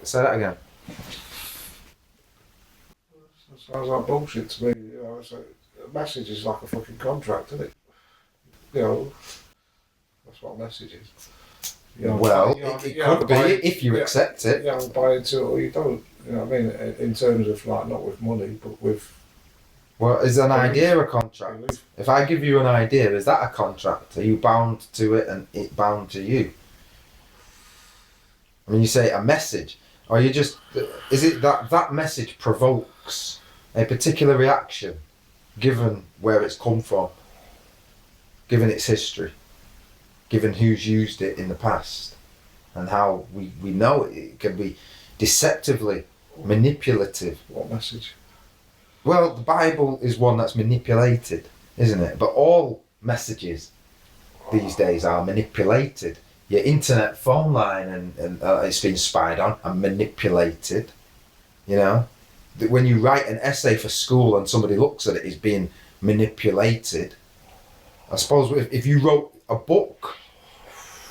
Say that again. That sounds like bullshit to me. You know, it's like, a message is like a fucking contract, isn't it? You know, that's what a message is. You know, Well, it could be if you accept it. You don't buy into it or you don't. You know what I mean? In terms of like, not with money, but with... Well, is an idea a contract? Belief. If I give you an idea, is that a contract? Are you bound to it and it bound to you? I mean, you say a message, or you just... Is it that message provokes a particular reaction, given where it's come from, given its history, given who's used it in the past, and how we know it can be deceptively manipulative. What message? Well, the Bible is one that's manipulated, isn't it? But all messages these days are manipulated. Your internet phone line and it's been spied on and manipulated. You know, when you write an essay for school and somebody looks at it, it's being manipulated. I suppose if you wrote a book,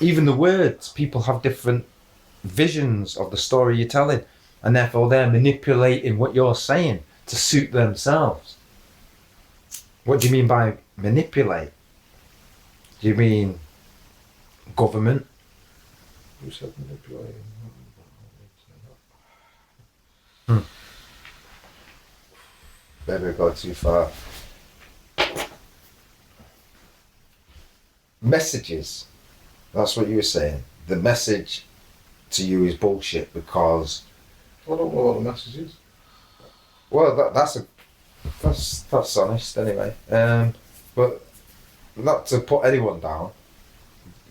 even the words, people have different visions of the story you're telling, and therefore they're manipulating what you're saying to suit themselves. What do you mean by manipulate? Do you mean government? Who said manipulating? Maybe we go too far. Messages. That's what you were saying. The message to you is bullshit because... I don't know what the message is. Well, that's honest anyway. But not to put anyone down.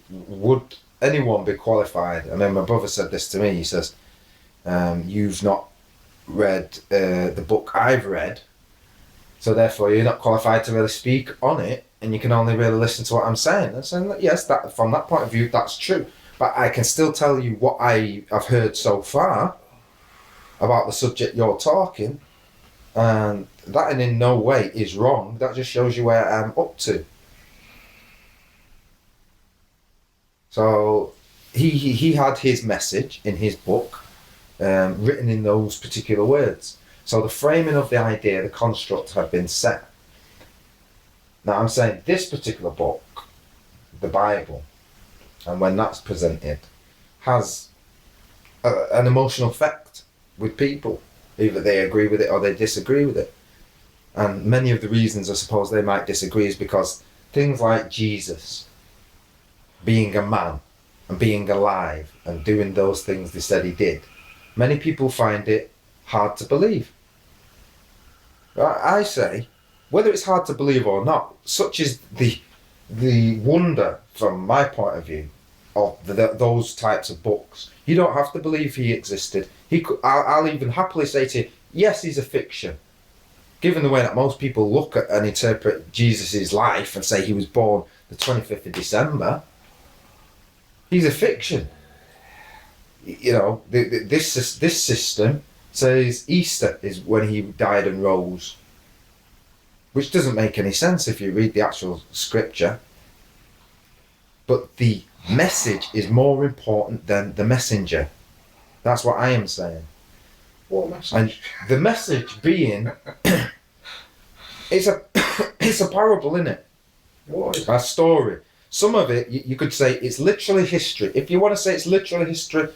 Would anyone be qualified? I mean, my brother said this to me. He says, "You've not read the book I've read, so therefore you're not qualified to really speak on it, and you can only really listen to what I'm saying." And saying that yes, that from that point of view, that's true. But I can still tell you what I've heard so far about the subject you're talking. And that in no way is wrong. That just shows you where I'm up to. So he had his message in his book, written in those particular words. So the framing of the idea, the construct had been set. Now I'm saying this particular book, the Bible, and when that's presented, has an emotional effect with people. Either they agree with it or they disagree with it. And many of the reasons I suppose they might disagree is because things like Jesus being a man and being alive and doing those things they said he did, many people find it hard to believe. I say, whether it's hard to believe or not, such is the wonder from my point of view of those types of books. You don't have to believe he existed. I'll even happily say to you, yes, he's a fiction. Given the way that most people look at and interpret Jesus' life and say he was born the 25th of December, he's a fiction. You know, this system says Easter is when he died and rose, which doesn't make any sense if you read the actual scripture. But the message is more important than the messenger. That's what I am saying. What message? And the message being, it's a parable, isn't it? What is A story. Some of it, you could say it's literally history. If you want to say it's literally history,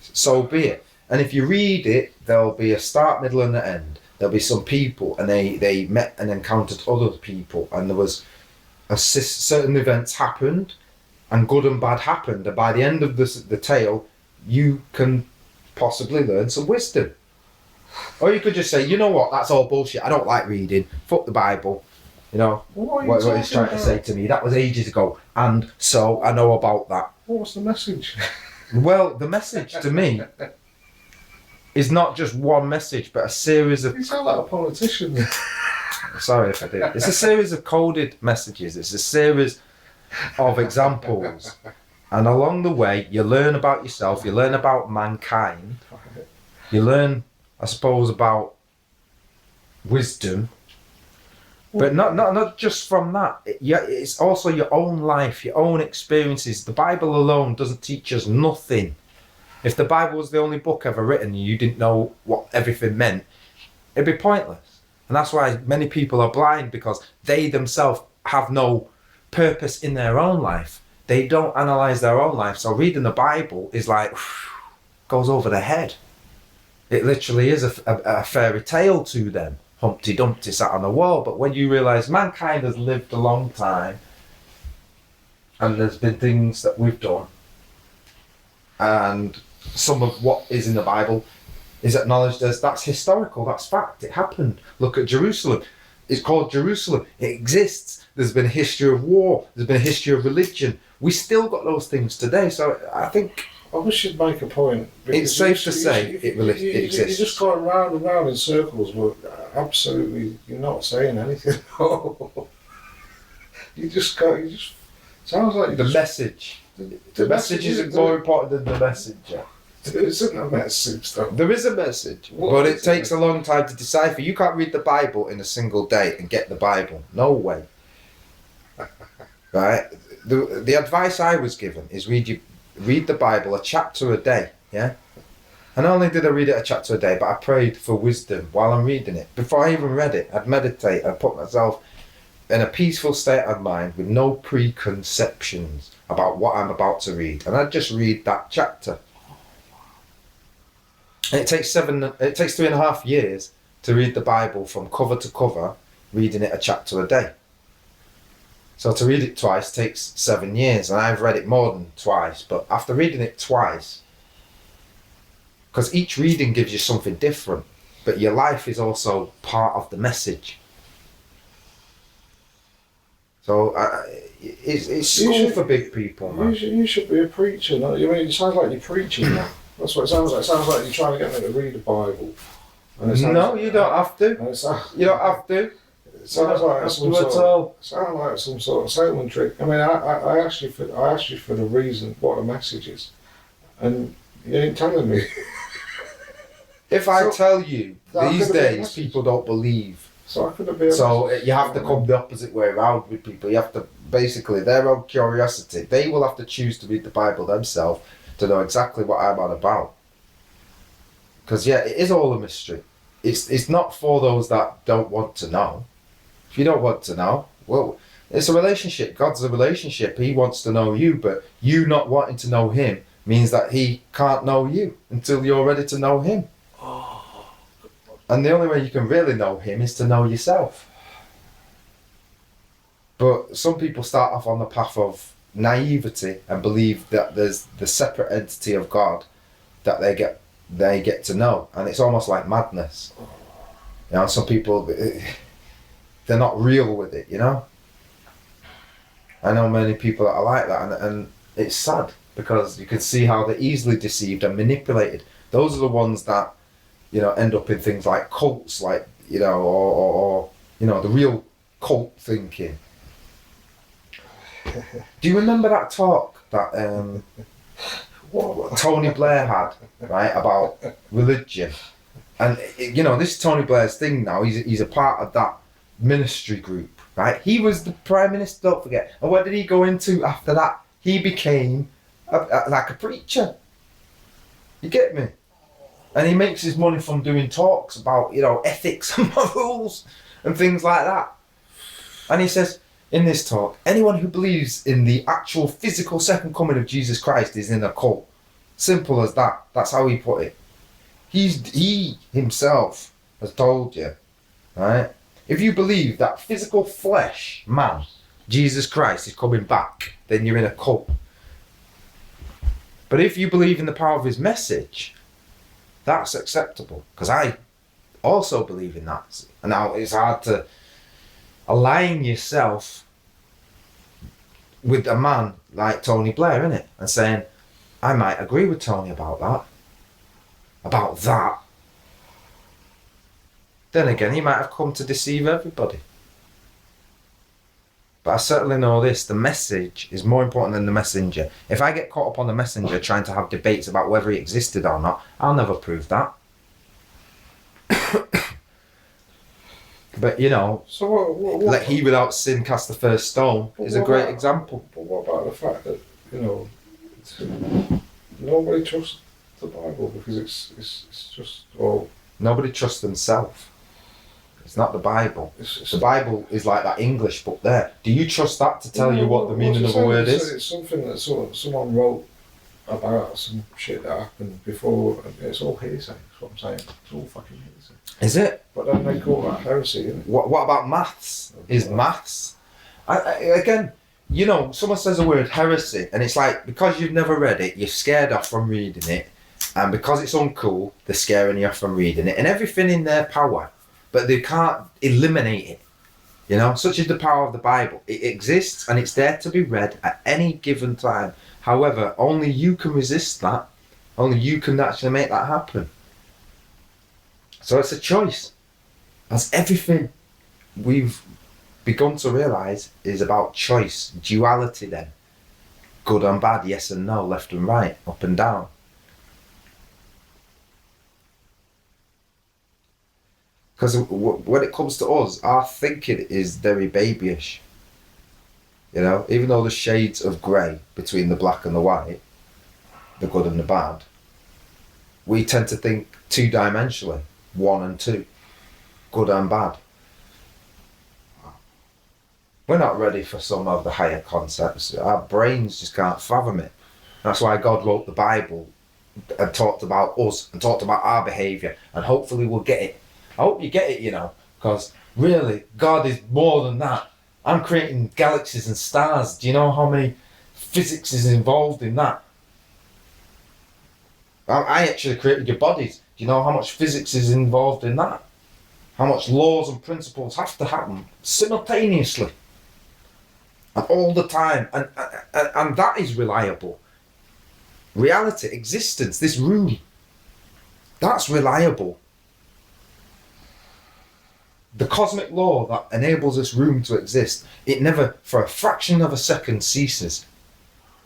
so be it. And if you read it, there'll be a start, middle and an end. There'll be some people and they met and encountered other people, and there was certain events happened and good and bad happened, and by the end of the tale you can possibly learn some wisdom. Or you could just say, you know what, that's all bullshit, I don't like reading, fuck the Bible, you know, what he's trying to say to me, that was ages ago, and so I know about that. What's the message? Well, the message to me is not just one message, but a series of... You sound like a politician. Sorry if I did. It's a series of coded messages. It's a series of examples. And along the way, you learn about yourself, you learn about mankind, you learn, I suppose, about wisdom, but not just from that. It's also your own life, your own experiences. The Bible alone doesn't teach us nothing. If the Bible was the only book ever written and you didn't know what everything meant, it'd be pointless. And that's why many people are blind, because they themselves have no purpose in their own life. They don't analyse their own life. So reading the Bible is like, goes over their head. It literally is a fairy tale to them. Humpty Dumpty sat on the wall. But when you realise mankind has lived a long time, and there's been things that we've done, and some of what is in the Bible is acknowledged as that's historical, that's fact, it happened. Look at Jerusalem. It's called Jerusalem. It exists. There's been a history of war. There's been a history of religion. We still got those things today. So I think I wish you'd make a point. it's safe to say it exists. You just go round and round in circles, but absolutely, you're not saying anything. You just sounds like The message. The message is more important than the messenger. There isn't a message, though. There is a message, but it takes a long time to decipher. You can't read the Bible in a single day and get the Bible. No way. Right? The advice I was given is read the Bible a chapter a day. Yeah. And not only did I read it a chapter a day, but I prayed for wisdom while I'm reading it. Before I even read it, I'd meditate. I'd put myself in a peaceful state of mind with no preconceptions about what I'm about to read, and I'd just read that chapter. And it takes 3.5 years to read the Bible from cover to cover, reading it a chapter a day. So to read it twice takes 7 years, and I've read it more than twice. But after reading it twice, because each reading gives you something different, but your life is also part of the message. So it's school for big people, man. You should be a preacher. No? You mean, it sounds like you're preaching now. That's what it sounds like. It sounds like you're trying to get me to read the Bible. No, you don't have to. You don't have to. It sounds like some sort of salesman trick. I mean, I asked you for the reason, what the message is, and you ain't telling me. If I tell you, these days people don't believe. So I could have been. So you have to come the opposite way around with people. You have to basically their own curiosity. They will have to choose to read the Bible themselves to know exactly what I'm on about. Because yeah, it is all a mystery. It's not for those that don't want to know. If you don't want to know, well, it's a relationship. God's a relationship. He wants to know you, but you not wanting to know him means that he can't know you until you're ready to know him. And the only way you can really know him is to know yourself. But some people start off on the path of naivety and believe that there's the separate entity of God that they get to know, and it's almost like madness. You know, some people, they're not real with it, you know. I know many people that are like that, and it's sad because you can see how they're easily deceived and manipulated. Those are the ones that, you know, end up in things like cults, like, you know, or you know, the real cult thinking. Do you remember that talk that Tony Blair had, right, about religion? And you know, this is Tony Blair's thing now. He's a part of that ministry group, right? He was the Prime Minister, don't forget. And what did he go into after that? He became like a preacher. You get me? And he makes his money from doing talks about, you know, ethics and morals and things like that. And he says in this talk, anyone who believes in the actual physical second coming of Jesus Christ is in a cult. Simple as that. That's how he put it. He himself has told you, right? If you believe that physical flesh man, Jesus Christ, is coming back, then you're in a cult. But if you believe in the power of his message, that's acceptable, because I also believe in that. And now it's hard to align yourself with a man like Tony Blair, isn't it? And saying, I might agree with Tony about that. About that. Then again, he might have come to deceive everybody. But I certainly know this, the message is more important than the messenger. If I get caught up on the messenger trying to have debates about whether he existed or not, I'll never prove that. But you know, so what, let he without sin cast the first stone is a great example. But what about the fact that, you know, nobody trusts the Bible because it's just well. Nobody trusts themselves. It's not the Bible. It's The Bible is like that English book there. Do you trust that to tell you what the meaning of a word is? It's something that someone wrote about some shit that happened before. And it's all hearsay. That's what I'm saying. It's all fucking hearsay. Is it? But then they call that heresy, isn't it? What about maths? Is maths? Again, you know, someone says the word heresy, and it's like, because you've never read it, you're scared off from reading it, and because it's uncool, they're scaring you off from reading it, and everything in their power, but they can't eliminate it. You know, such is the power of the Bible. It exists, and it's there to be read at any given time. However, only you can resist that. Only you can actually make that happen. So it's a choice. As everything we've begun to realise is about choice, duality then. Good and bad, yes and no, left and right, up and down. Because when it comes to us, our thinking is very babyish. You know, even though there's shades of grey between the black and the white, the good and the bad, we tend to think two-dimensionally, 1 and 2, good and bad. We're not ready for some of the higher concepts. Our brains just can't fathom it. That's why God wrote the Bible and talked about us and talked about our behaviour, and hopefully we'll get it. I hope you get it, you know, because really, God is more than that. I'm creating galaxies and stars. Do you know how many physics is involved in that? I actually created your bodies. Do you know how much physics is involved in that? How much laws and principles have to happen simultaneously and all the time, and that is reliable. Reality, existence, this room, that's reliable. The cosmic law that enables this room to exist, it never for a fraction of a second ceases.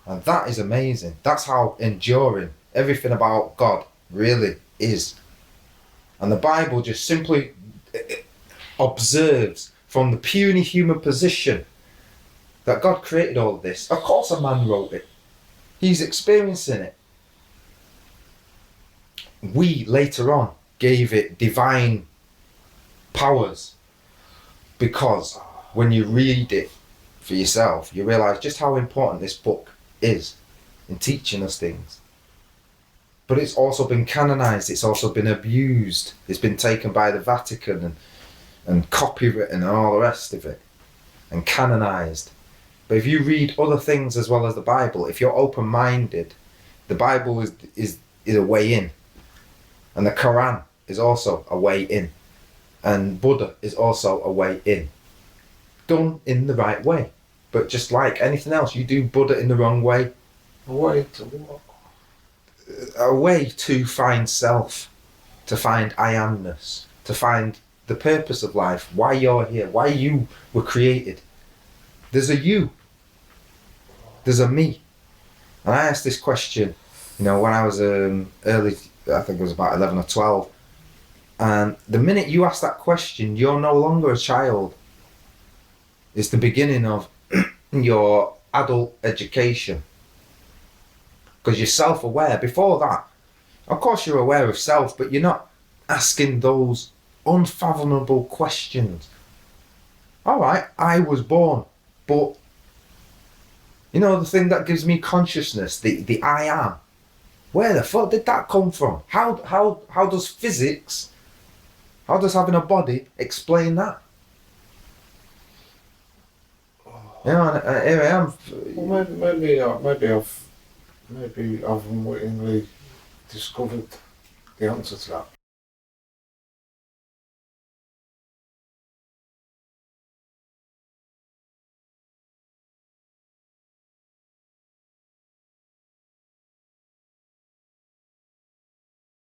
And that is amazing. That's how enduring everything about God really is. And the Bible just simply observes from the puny human position that God created all of this. Of course a man wrote it. He's experiencing it. We later on gave it divine powers, because when you read it for yourself, you realise just how important this book is in teaching us things. But it's also been canonised, it's also been abused, it's been taken by the Vatican and copywritten and all the rest of it, and canonised. But if you read other things as well as the Bible, if you're open-minded, the Bible is a way in, and the Quran is also a way in. And Buddha is also a way in. Done in the right way. But just like anything else, you do Buddha in the wrong way. A way to what? A way to find self. To find I amness. To find the purpose of life. Why you're here. Why you were created. There's a you. There's a me. And I asked this question, you know, when I was early, I think it was about 11 or 12. And the minute you ask that question, you're no longer a child. It's the beginning of your adult education. Because you're self-aware. Before that, of course you're aware of self, but you're not asking those unfathomable questions. Alright, I was born, but you know the thing that gives me consciousness, the I am. Where the fuck did that come from? How does physics, how does having a body explain that? You know, and here I am. Well, maybe I've unwittingly discovered the answer to that.